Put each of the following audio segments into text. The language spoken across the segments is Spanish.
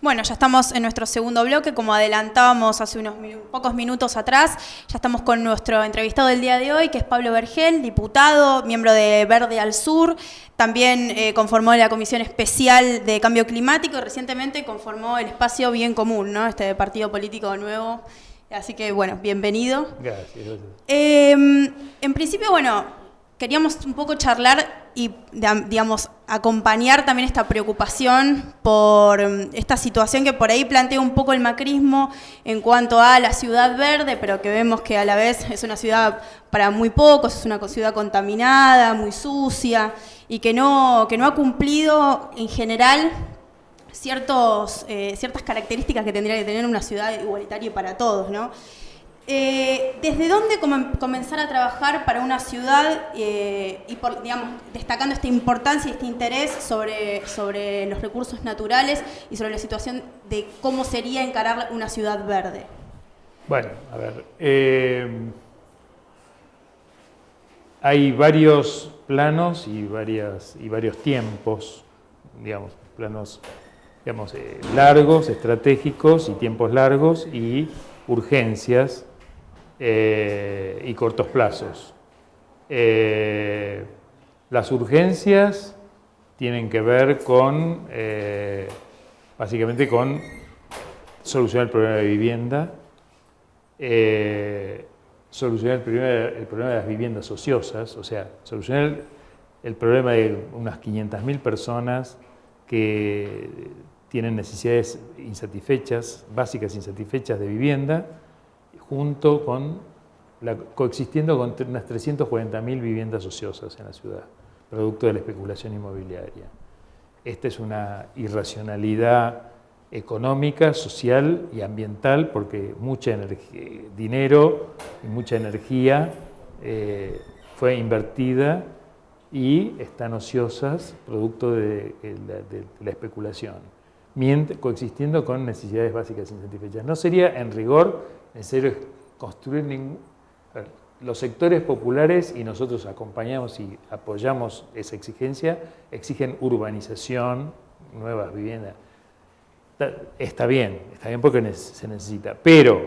Bueno, ya estamos en nuestro segundo bloque, como adelantábamos hace unos pocos minutos atrás. Ya estamos con nuestro entrevistado del día de hoy, que es Pablo Vergel, diputado, miembro de Verde al Sur. También conformó la Comisión Especial de Cambio Climático y recientemente conformó el Espacio Bien Común, ¿no? Este partido político nuevo. Así que, bueno, bienvenido. Gracias. En principio, bueno, queríamos un poco charlar y, digamos, acompañar también esta preocupación por esta situación que por ahí plantea un poco el macrismo en cuanto a la ciudad verde, pero que vemos que a la vez es una ciudad para muy pocos, es una ciudad contaminada, muy sucia, y que no ha cumplido en general ciertas características que tendría que tener una ciudad igualitaria para todos, ¿no? ¿Desde dónde comenzar a trabajar para una ciudad digamos, destacando esta importancia y este interés sobre los recursos naturales y sobre la situación de cómo sería encarar una ciudad verde? Bueno, a ver, hay varios planos y varios tiempos, digamos, planos largos, estratégicos y tiempos largos y urgencias y cortos plazos. Las urgencias tienen que ver con, básicamente con solucionar el problema de vivienda, solucionar el problema de las viviendas ociosas, o sea, solucionar el problema de unas 500.000 personas que tienen necesidades insatisfechas, básicas insatisfechas de vivienda, coexistiendo con unas 340.000 viviendas ociosas en la ciudad, producto de la especulación inmobiliaria. Esta es una irracionalidad económica, social y ambiental, porque mucha dinero y mucha energía fue invertida y están ociosas, producto de la especulación, coexistiendo con necesidades básicas insatisfechas. No sería, en rigor, necesario construir los sectores populares, y nosotros acompañamos y apoyamos esa exigencia, exigen urbanización, nuevas viviendas. Está bien porque se necesita, pero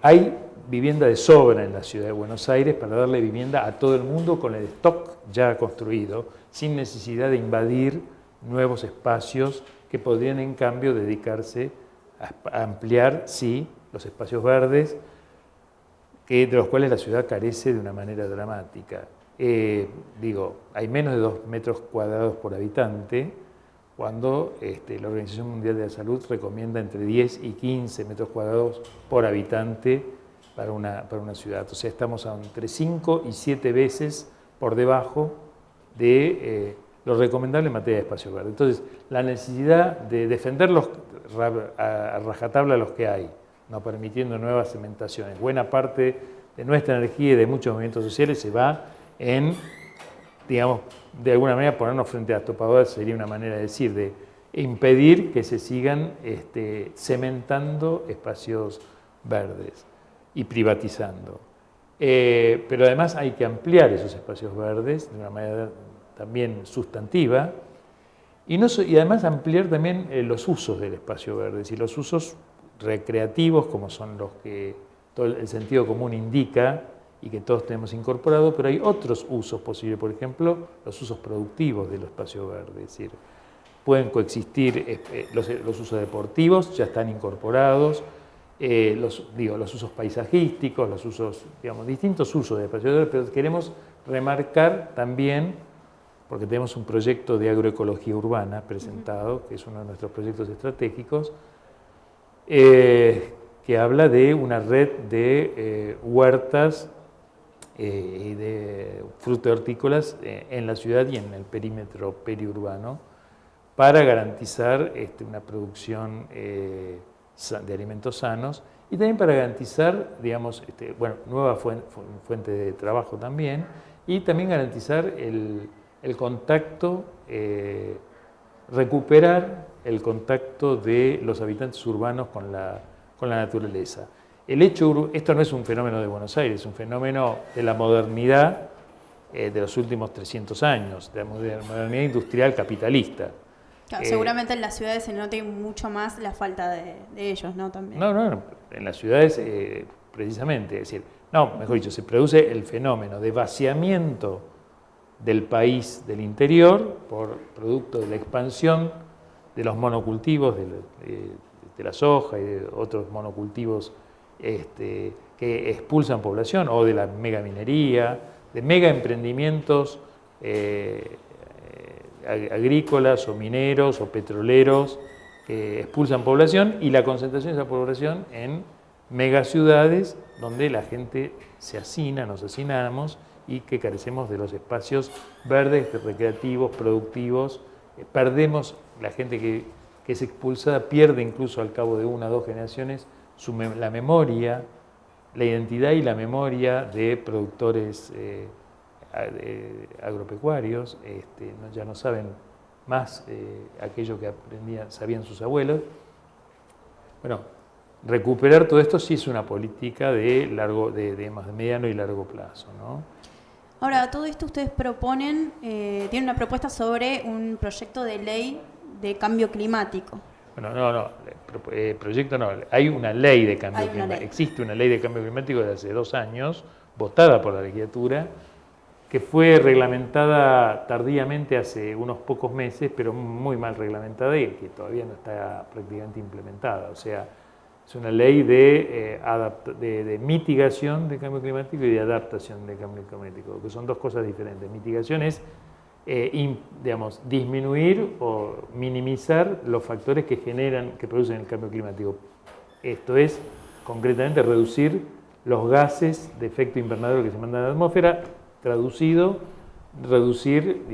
hay vivienda de sobra en la ciudad de Buenos Aires para darle vivienda a todo el mundo con el stock ya construido, sin necesidad de invadir nuevos espacios que podrían en cambio dedicarse a ampliar, sí, los espacios verdes, de los cuales la ciudad carece de una manera dramática. Hay menos de 2 metros cuadrados por habitante, cuando la Organización Mundial de la Salud recomienda entre 10 y 15 metros cuadrados por habitante para una ciudad. O sea, estamos entre 5 y 7 veces por debajo de lo recomendable en materia de espacio verde. Entonces, la necesidad de defenderlos a rajatabla los que hay, no permitiendo nuevas cementaciones. Buena parte de nuestra energía y de muchos movimientos sociales se va en, digamos, de alguna manera ponernos frente a las topadoras, sería una manera de decir, de impedir que se sigan cementando espacios verdes y privatizando. Pero además hay que ampliar esos espacios verdes de una manera también sustantiva y además ampliar también los usos del espacio verde, y los usos recreativos, como son los que todo el sentido común indica y que todos tenemos incorporado, pero hay otros usos posibles, por ejemplo, los usos productivos del espacio verde, es decir, pueden coexistir los usos deportivos, ya están incorporados, los usos paisajísticos, los usos, distintos usos del espacio verde, pero queremos remarcar también, porque tenemos un proyecto de agroecología urbana presentado, que es uno de nuestros proyectos estratégicos, que habla de una red de huertas y de frutos hortícolas en la ciudad y en el perímetro periurbano para garantizar una producción de alimentos sanos y también para garantizar, nueva fuente de trabajo también, y también garantizar el contacto, recuperar el contacto de los habitantes urbanos con la naturaleza. Esto no es un fenómeno de Buenos Aires, es un fenómeno de la modernidad de los últimos 300 años, de la modernidad industrial capitalista. Claro, seguramente en las ciudades se note mucho más la falta de ellos, ¿no? También. No, en las ciudades precisamente, es decir, no, mejor dicho, se produce el fenómeno de vaciamiento del país del interior por producto de la expansión de los monocultivos, de la soja y de otros monocultivos que expulsan población, o de la megaminería, de megaemprendimientos agrícolas o mineros o petroleros que expulsan población, y la concentración de esa población en megaciudades donde la gente se hacina, nos hacinamos, y que carecemos de los espacios verdes, recreativos, productivos. Perdemos, la gente que es expulsada pierde incluso al cabo de 1 o 2 generaciones la memoria, la identidad y la memoria de productores agropecuarios. Ya no saben más aquello que sabían sus abuelos. Bueno, recuperar todo esto sí es una política de mediano y largo plazo, ¿no? Ahora, todo esto ustedes proponen, tienen una propuesta sobre un proyecto de ley de cambio climático. Bueno, proyecto no, hay una ley de cambio climático. Existe una ley de cambio climático desde hace 2 años, votada por la legislatura, que fue reglamentada tardíamente hace unos pocos meses, pero muy mal reglamentada y que todavía no está prácticamente implementada. O sea, es una ley de mitigación del cambio climático y de adaptación del cambio climático, que son 2 cosas diferentes. Mitigación es, disminuir o minimizar los factores que producen el cambio climático. Esto es, concretamente, reducir los gases de efecto invernadero que se mandan a la atmósfera. Traducido, reducir,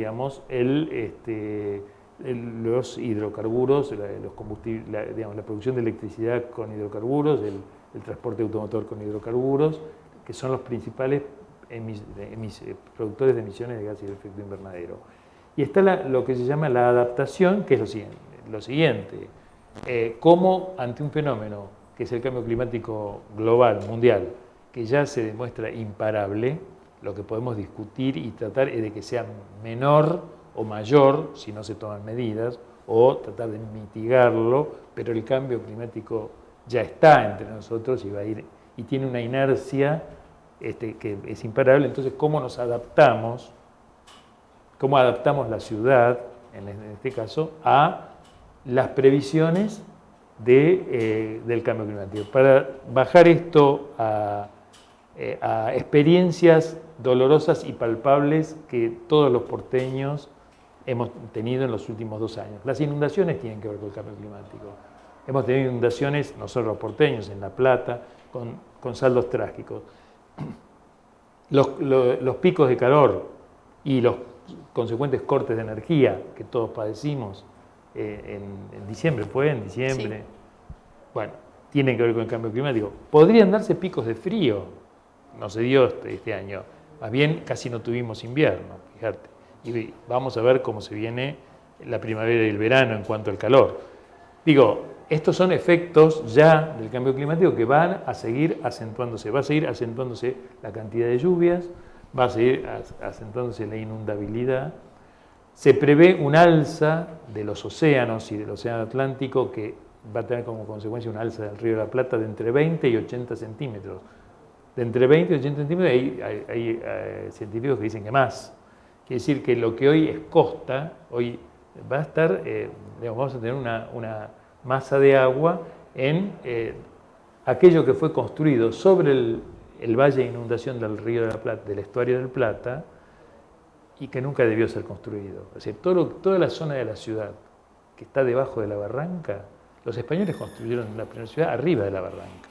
los hidrocarburos, los combustibles, la producción de electricidad con hidrocarburos, el transporte automotor con hidrocarburos, que son los principales productores de emisiones de gases de efecto invernadero. Y está lo que se llama la adaptación, que es lo siguiente, cómo ante un fenómeno que es el cambio climático global, mundial, que ya se demuestra imparable, lo que podemos discutir y tratar es de que sea menor o mayor si no se toman medidas, o tratar de mitigarlo, pero el cambio climático ya está entre nosotros y va a ir, y tiene una inercia que es imparable. Entonces, ¿cómo nos adaptamos? ¿Cómo adaptamos la ciudad, en este caso, a las previsiones del cambio climático? Para bajar esto a experiencias dolorosas y palpables que todos los porteños hemos tenido en los últimos 2 años. Las inundaciones tienen que ver con el cambio climático. Hemos tenido inundaciones, nosotros los porteños, en La Plata, con saldos trágicos. Los picos de calor y los consecuentes cortes de energía que todos padecimos en diciembre, Sí. Bueno, tienen que ver con el cambio climático. Podrían darse picos de frío, no se dio este año, más bien casi no tuvimos invierno, fíjate. Y vamos a ver cómo se viene la primavera y el verano en cuanto al calor. Estos son efectos ya del cambio climático que van a seguir acentuándose. Va a seguir acentuándose la cantidad de lluvias, va a seguir acentuándose la inundabilidad. Se prevé un alza de los océanos y del océano Atlántico que va a tener como consecuencia un alza del río de la Plata de entre 20 y 80 centímetros. De entre 20 y 80 centímetros hay científicos que dicen que más. Quiere decir que lo que hoy es costa, hoy va a estar, vamos a tener una masa de agua en aquello que fue construido sobre el valle de inundación del río de la Plata, del estuario del Plata, y que nunca debió ser construido. Es decir, toda la zona de la ciudad que está debajo de la barranca, los españoles construyeron la primera ciudad arriba de la barranca.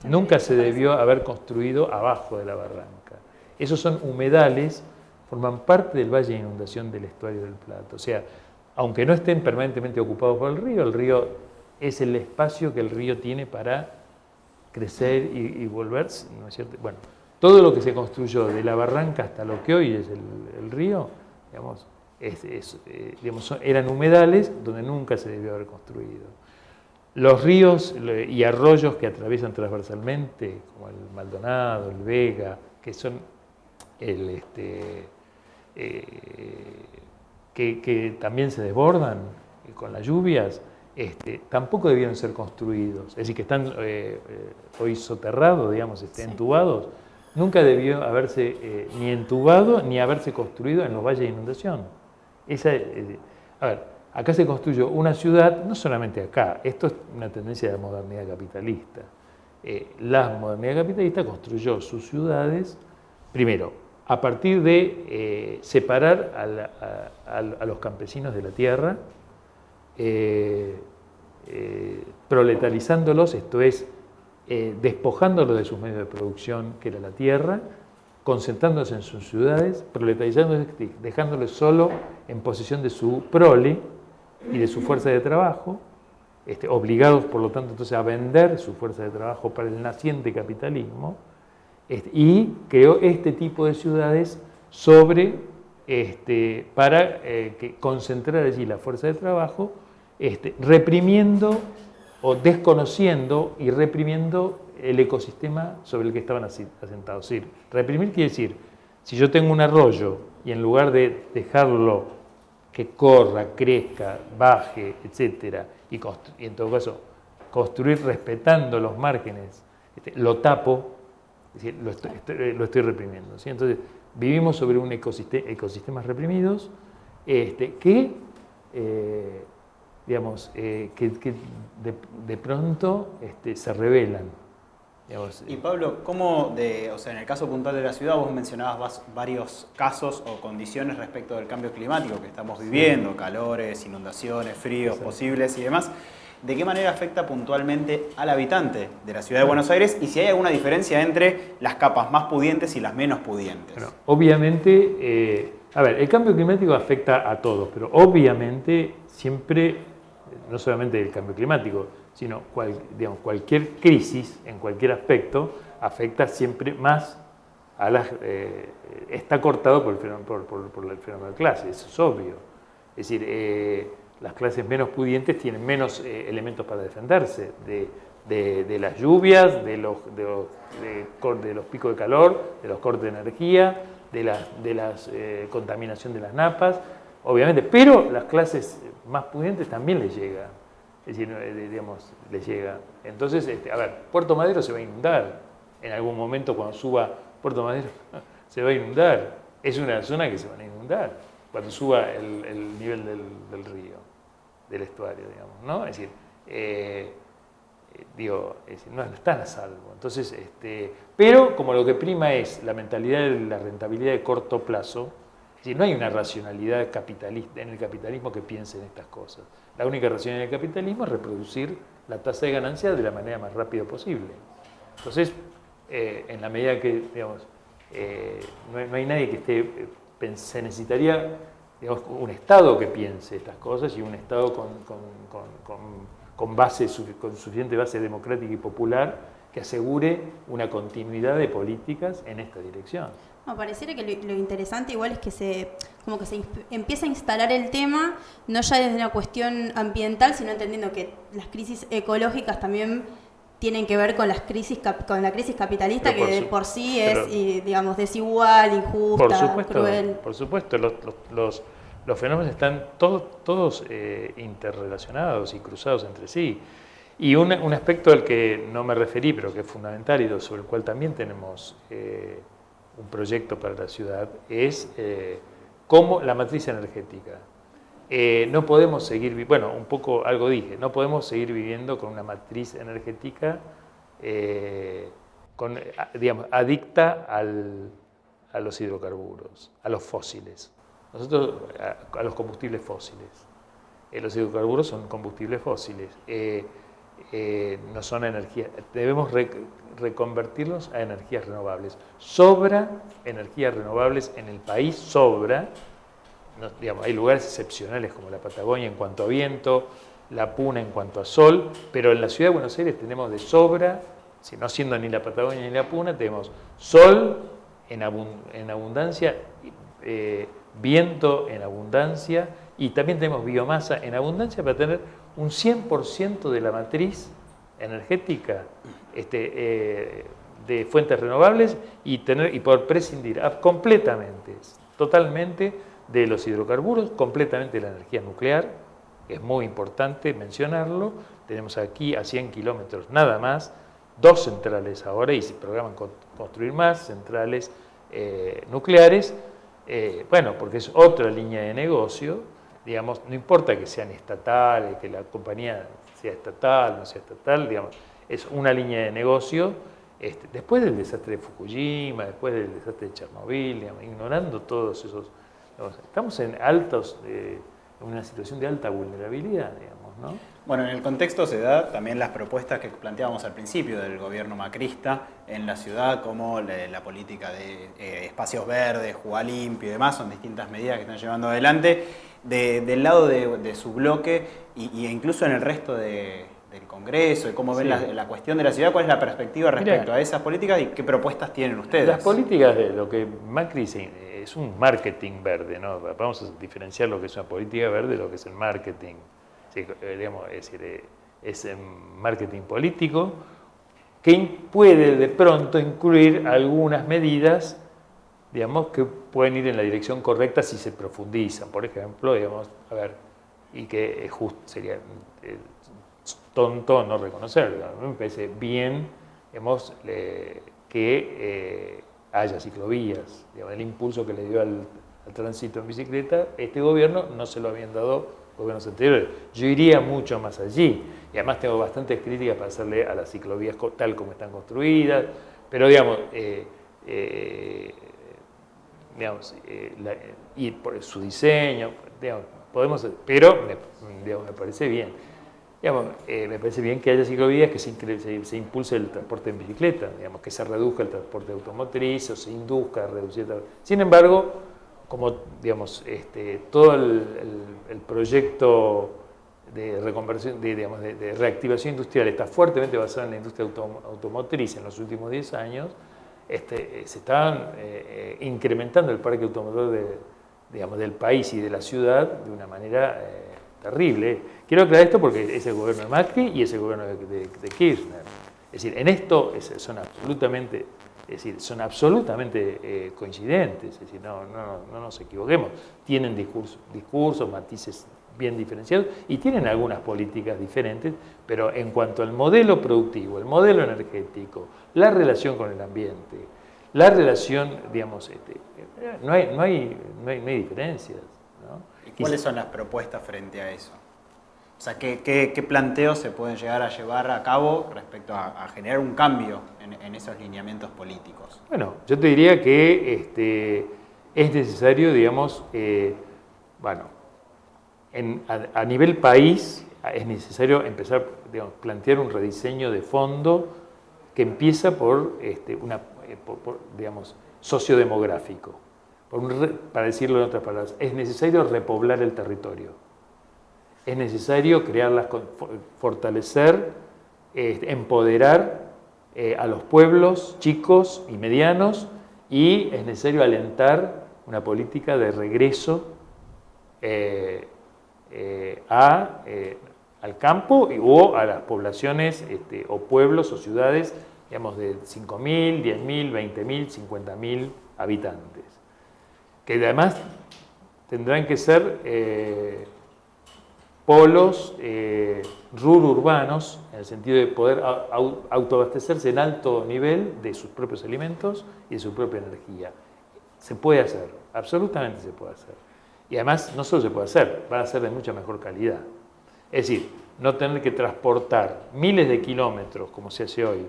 Nunca se debió haber construido abajo de la barranca. Esos son humedales, forman parte del valle de inundación del estuario del Plata. O sea, aunque no estén permanentemente ocupados por el río es el espacio que el río tiene para crecer y volverse, ¿no es cierto? Bueno, todo lo que se construyó de la barranca hasta lo que hoy es el río, eran humedales donde nunca se debió haber construido. Los ríos y arroyos que atraviesan transversalmente, como el Maldonado, el Vega, que son que también se desbordan, con las lluvias, tampoco debieron ser construidos. Es decir, que están hoy soterrados, digamos, entubados. Nunca debió haberse ni entubado ni haberse construido en los valles de inundación. A ver, acá se construyó una ciudad, no solamente acá, esto es una tendencia de la modernidad capitalista. La modernidad capitalista construyó sus ciudades, primero, a partir de separar a los campesinos de la tierra, proletarizándolos, esto es, despojándolos de sus medios de producción, que era la tierra, concentrándose en sus ciudades, proletarizándolos, dejándoles solo en posesión de su prole y de su fuerza de trabajo, obligados por lo tanto entonces a vender su fuerza de trabajo para el naciente capitalismo, y creó este tipo de ciudades para concentrar allí la fuerza de trabajo, reprimiendo o desconociendo y reprimiendo el ecosistema sobre el que estaban asentados. Es decir, reprimir quiere decir, si yo tengo un arroyo y en lugar de dejarlo que corra, crezca, baje, etc., y en todo caso construir respetando los márgenes, lo tapo, es decir, lo estoy reprimiendo, ¿sí? Entonces, vivimos sobre un ecosistemas reprimidos que de pronto se rebelan. Digamos, y Pablo, ¿cómo en el caso puntual de la ciudad vos mencionabas varios casos o condiciones respecto del cambio climático que estamos viviendo, calores, inundaciones, fríos posibles y demás? ¿De qué manera afecta puntualmente al habitante de la ciudad de Buenos Aires y si hay alguna diferencia entre las capas más pudientes y las menos pudientes? Bueno, obviamente, el cambio climático afecta a todos, pero obviamente siempre, no solamente el cambio climático, sino cualquier crisis en cualquier aspecto afecta siempre más a las... está cortado por el fenómeno de clase, eso es obvio. Es decir, las clases menos pudientes tienen menos elementos para defenderse de las lluvias, de los picos de calor, de los cortes de energía, de la contaminación de las napas, obviamente, pero las clases más pudientes también les llega. Es decir, les llega. Entonces, Puerto Madero se va a inundar. En algún momento cuando suba Puerto Madero se va a inundar. Es una zona que se va a inundar cuando suba el nivel del río, del estuario, digamos, ¿no? Es decir, no están a salvo. Entonces, pero como lo que prima es la mentalidad de la rentabilidad de corto plazo, es decir, no hay una racionalidad capitalista en el capitalismo que piense en estas cosas. La única racionalidad del capitalismo es reproducir la tasa de ganancia de la manera más rápida posible. Entonces, en la medida que, no hay nadie que se necesitaría, un Estado que piense estas cosas y un Estado con suficiente base democrática y popular que asegure una continuidad de políticas en esta dirección. No, pareciera que lo interesante igual es que se empieza a instalar el tema, no ya desde una cuestión ambiental, sino entendiendo que las crisis ecológicas también tienen que ver con la crisis capitalista, que de por sí es, desigual, injusta, cruel. Por supuesto, los fenómenos están todos interrelacionados y cruzados entre sí. Y un aspecto al que no me referí, pero que es fundamental y sobre el cual también tenemos un proyecto para la ciudad, es cómo la matriz energética. No podemos seguir, un poco algo dije, no podemos seguir viviendo con una matriz energética adicta a los hidrocarburos, a los fósiles. Nosotros, a los combustibles fósiles. Los hidrocarburos son combustibles fósiles, no son energía. Debemos reconvertirlos a energías renovables. Sobra energías renovables en el país, sobra. Hay lugares excepcionales como la Patagonia en cuanto a viento, la Puna en cuanto a sol, pero en la ciudad de Buenos Aires tenemos de sobra, si no siendo ni la Patagonia ni la Puna, tenemos sol en abundancia, viento en abundancia, y también tenemos biomasa en abundancia para tener un 100% de la matriz energética de fuentes renovables y poder prescindir completamente, totalmente de los hidrocarburos, completamente de la energía nuclear, es muy importante mencionarlo. Tenemos aquí a 100 kilómetros nada más, 2 centrales ahora y se programan construir más centrales nucleares, bueno, porque es otra línea de negocio, digamos, no importa que sean estatales, que la compañía sea estatal, no sea estatal, digamos, es una línea de negocio. Después del desastre de Fukushima, después del desastre de Chernobyl, digamos, ignorando todos esos, digamos, estamos en una situación de alta vulnerabilidad, digamos, ¿no? Bueno, en el contexto se da también las propuestas que planteábamos al principio del gobierno macrista en la ciudad, como la política de espacios verdes, Jugá Limpio y demás, son distintas medidas que están llevando adelante. Del lado de su bloque y incluso en el resto del Congreso, y cómo ven la cuestión de la ciudad, ¿cuál es la perspectiva respecto a esas políticas y qué propuestas tienen ustedes? Las políticas de lo que Macri es un marketing verde, ¿no? Vamos a diferenciar lo que es una política verde de lo que es el marketing. Sí, digamos, es decir, es marketing político que puede de pronto incluir algunas medidas, digamos, que pueden ir en la dirección correcta si se profundizan. Por ejemplo, digamos, a ver, y que sería tonto no reconocerlo. A mí me parece bien, digamos, que haya ciclovías, digamos, el impulso que le dio al tránsito en bicicleta, este gobierno no se lo habían dado gobiernos anteriores. Yo iría mucho más allí, y además tengo bastantes críticas para hacerle a las ciclovías tal como están construidas, pero digamos, y por su diseño, digamos, pero me parece bien. Digamos, me parece bien que haya ciclovías, que se impulse el transporte en bicicleta, digamos, que se reduzca el transporte automotriz o se induzca a reducir. Sin embargo, como digamos, todo el proyecto de reconversión, de reactivación industrial está fuertemente basado en la industria automotriz en los últimos 10 años, se está incrementando el parque automotor del país y de la ciudad de una manera terrible. Quiero aclarar esto porque es el gobierno de Macri y es el gobierno de Kirchner. Es decir, en esto son absolutamente coincidentes, es decir, no nos equivoquemos. Tienen discursos, matices bien diferenciados y tienen algunas políticas diferentes, pero en cuanto al modelo productivo, el modelo energético, la relación con el ambiente, la relación, digamos, no hay diferencias, ¿no? ¿Y cuáles son las propuestas frente a eso? O sea, ¿qué planteos se pueden llegar a llevar a cabo respecto a generar un cambio en esos lineamientos políticos? Bueno, yo te diría que es necesario, digamos, a nivel país es necesario empezar, digamos, plantear un rediseño de fondo que empieza por digamos, sociodemográfico. Para decirlo en otras palabras, es necesario repoblar el territorio. Es necesario fortalecer, empoderar a los pueblos chicos y medianos, y es necesario alentar una política de regreso al campo o a las poblaciones o pueblos o ciudades, digamos, de 5.000, 10.000, 20.000, 50.000 habitantes, que además tendrán que ser polos rururbanos, en el sentido de poder autoabastecerse en alto nivel de sus propios alimentos y de su propia energía. Se puede hacer, absolutamente se puede hacer. Y además no solo se puede hacer, van a ser de mucha mejor calidad. Es decir, no tener que transportar miles de kilómetros, como se hace hoy,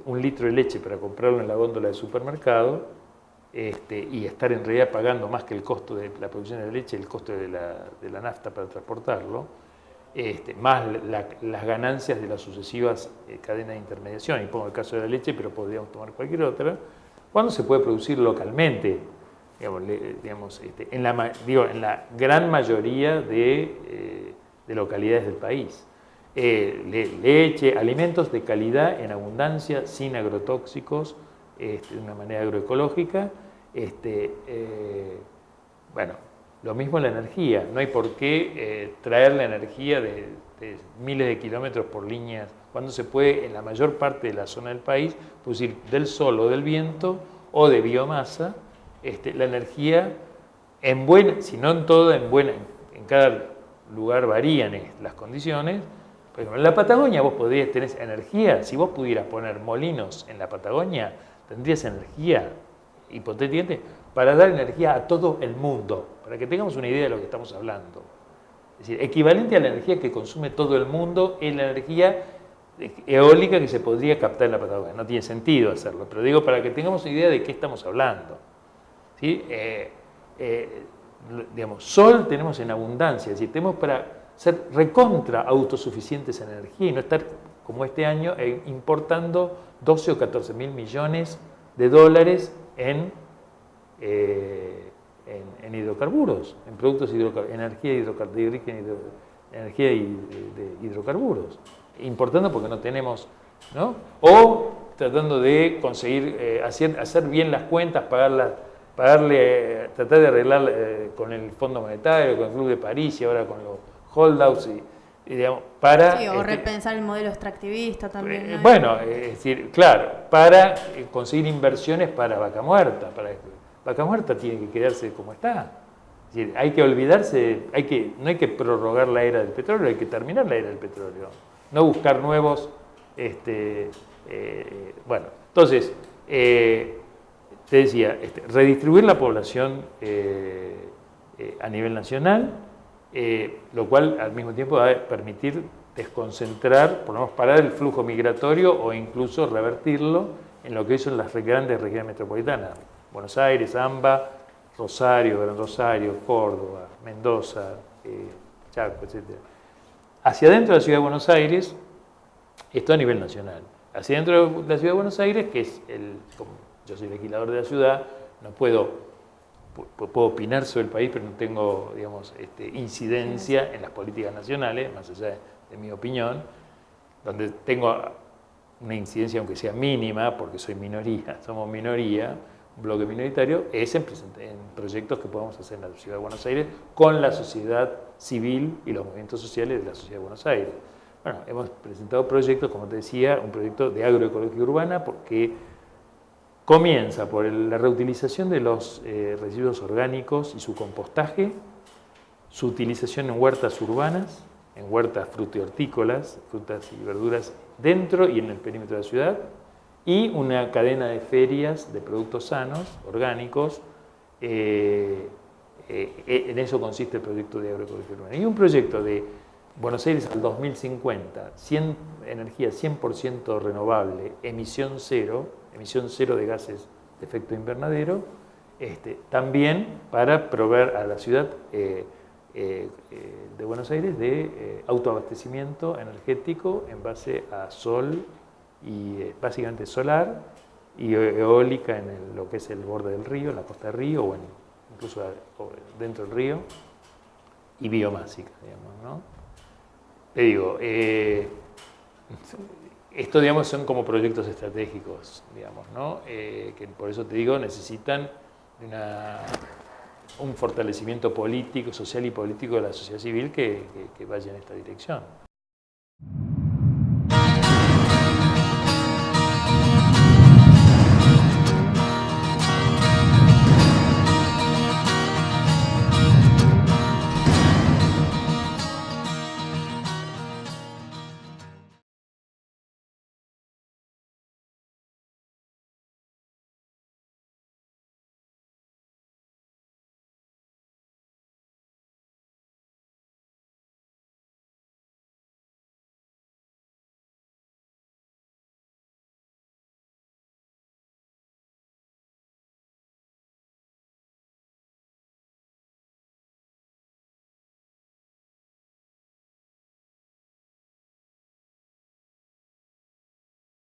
1 litro de leche para comprarlo en la góndola del supermercado, y estar en realidad pagando más que el costo de la producción de la leche, el costo de la nafta para transportarlo, más las ganancias de las sucesivas cadenas de intermediación. Y pongo el caso de la leche, pero podríamos tomar cualquier otra. ¿Cuándo se puede producir localmente? Digamos, en la gran mayoría de localidades del país. Leche, alimentos de calidad, en abundancia, sin agrotóxicos, de una manera agroecológica. Bueno, lo mismo la energía. No hay por qué traer la energía de miles de kilómetros por líneas, cuando se puede en la mayor parte de la zona del país producir del sol o del viento o de biomasa la energía si no en todo, en cada lugar varían las condiciones. Por ejemplo, en la Patagonia vos tenés energía. Si vos pudieras poner molinos en la Patagonia, tendrías energía, hipotéticamente, para dar energía a todo el mundo, para que tengamos una idea de lo que estamos hablando. Es decir, equivalente a la energía que consume todo el mundo es la energía eólica que se podría captar en la Patagonia. No tiene sentido hacerlo, pero digo para que tengamos una idea de qué estamos hablando. ¿Sí? Digamos, sol tenemos en abundancia, es decir, tenemos para ser recontra autosuficientes en energía y no estar como este año importando 12 o 14 mil millones de dólares en hidrocarburos, en productos hidrocarburos, energía de hidrocarburos, importando porque no tenemos, ¿no? O tratando de conseguir hacer bien las cuentas, tratar de arreglar con el Fondo Monetario, con el Club de París y ahora con los holdouts digamos, para... Sí, o repensar el modelo extractivista también, ¿no? Bueno, es decir, claro, para conseguir inversiones para Vaca Muerta. Vaca Muerta tiene que quedarse como está. Es decir, hay que olvidarse, no hay que prorrogar la era del petróleo, hay que terminar la era del petróleo. No buscar nuevos... bueno, entonces, te decía, redistribuir la población a nivel nacional, lo cual al mismo tiempo va a permitir desconcentrar, por lo menos parar el flujo migratorio o incluso revertirlo en lo que son las grandes regiones metropolitanas. Buenos Aires, AMBA, Rosario, Gran Rosario, Córdoba, Mendoza, Chaco, etc. Hacia adentro de la ciudad de Buenos Aires, esto a nivel nacional. Hacia adentro de la ciudad de Buenos Aires, que es como yo soy legislador de la ciudad, no puedo opinar sobre el país, pero no tengo, digamos, incidencia en las políticas nacionales, más allá de mi opinión, donde tengo una incidencia, aunque sea mínima, porque soy minoría, somos minoría, un bloque minoritario, es en proyectos que podemos hacer en la ciudad de Buenos Aires con la sociedad civil y los movimientos sociales de la sociedad de Buenos Aires. Bueno, hemos presentado proyectos, como te decía, un proyecto de agroecología urbana, porque comienza por la reutilización de los residuos orgánicos y su compostaje, su utilización en huertas urbanas, en huertas frutícolas, frutas y verduras dentro y en el perímetro de la ciudad, y una cadena de ferias de productos sanos, orgánicos. En eso consiste el proyecto de agroecología urbana. Y un proyecto de Buenos Aires al 2050, energía 100% renovable, emisión cero de gases de efecto invernadero, también para proveer a la ciudad de Buenos Aires de autoabastecimiento energético en base a sol y básicamente solar y eólica en lo que es el borde del río, en la costa del río o incluso dentro del río, y biomásica, digamos, ¿no? Te digo, esto, digamos, son como proyectos estratégicos, digamos, ¿no? Que por eso te digo, necesitan un fortalecimiento político, social y político de la sociedad civil que vaya en esta dirección.